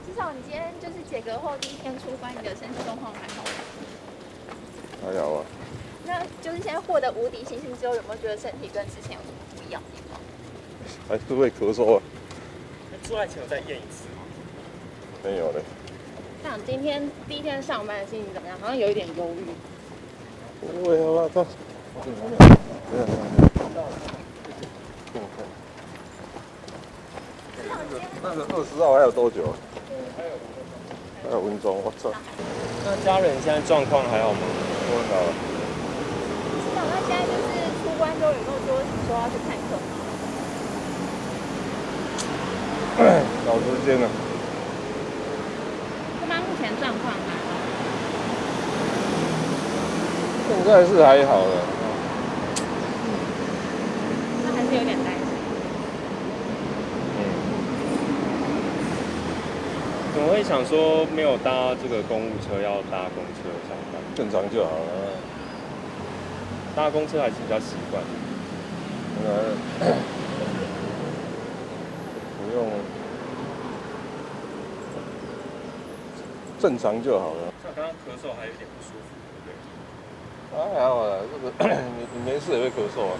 至少你今天就是解隔后第一天出关，你的身体状况还好吗？还好啊。那就是现在获得无敌星星之后，有没有觉得身体跟之前有什么不一样的地方？还是会咳嗽啊。那出来前有再验一次吗？没有嘞。像今天第一天上班的心情怎么样？好像有一点忧郁。不会啊，他。那个20号还有多久？还有分钟，我操！那家人现在状况还好吗？我很好。市长，那现在就是出关之后有没有说要去看课吗？找时间了。他妈目前状况还好。现在是还好的。那还是有点担心。怎么会想说没有搭这个公务车，要搭公车上班？正常就好了。搭公车还是比较习惯。不用，正常就好了。像刚刚咳嗽还有点不舒服，对不对？还好啦，这个你没事也会咳嗽啊。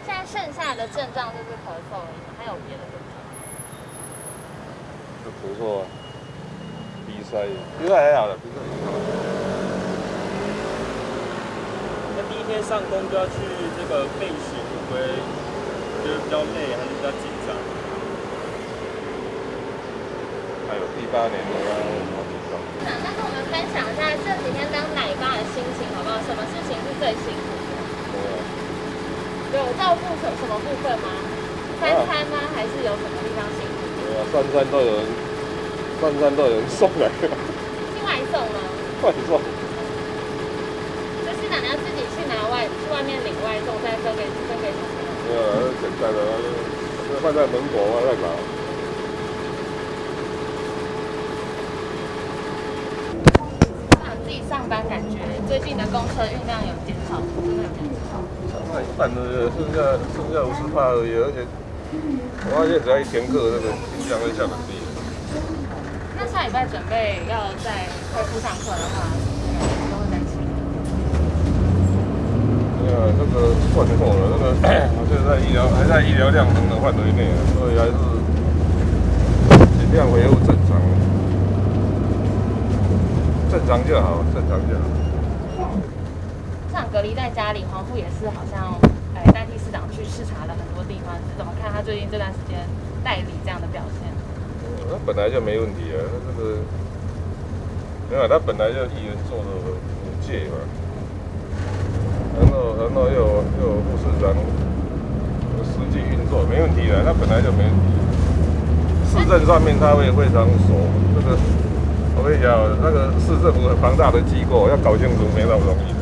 现在剩下的症状就是咳嗽而已吗？还有别的症状？就咳嗽啊，鼻塞还好了，鼻塞。那第一天上工就要去这个备勤，会不会觉得比较累，还是比较紧张？还有第8年的要好紧张。那跟我们分享一下这几天当奶爸的心情好不好？什么事情是最辛苦的？有照顾什么部分吗？三餐吗？还是有什么地方辛苦？对啊，三餐都有人送来的。是外送吗？外送。就是哪要自己去外面领外送，再分给小朋友。没有啦，简单的，放在门口放在哪？那你自己上班感觉最近的公车运量有减少，真的有减少？那一半的剩下50%而已，而且我发现只要一停课，那个音量会下很低。那下礼拜准备要再恢复上课的话，都会担心。这个换货了，那个我现在还在医疗量能的范围内，所以还是尽量恢复正常，正常就好，正常就好。像隔离在家里，黄富也是好像代替市长去视察了很多地方，是怎么看他最近这段时间代理这样的表现？他本来就没问题啊，他这个没有，他本来就议员做了5届嘛。然后又有副市长实际运作没问题的，他本来就没问题。市政上面他会非常熟，这个我跟你讲，那个市政府很庞大的机构，要搞清楚没那么容易。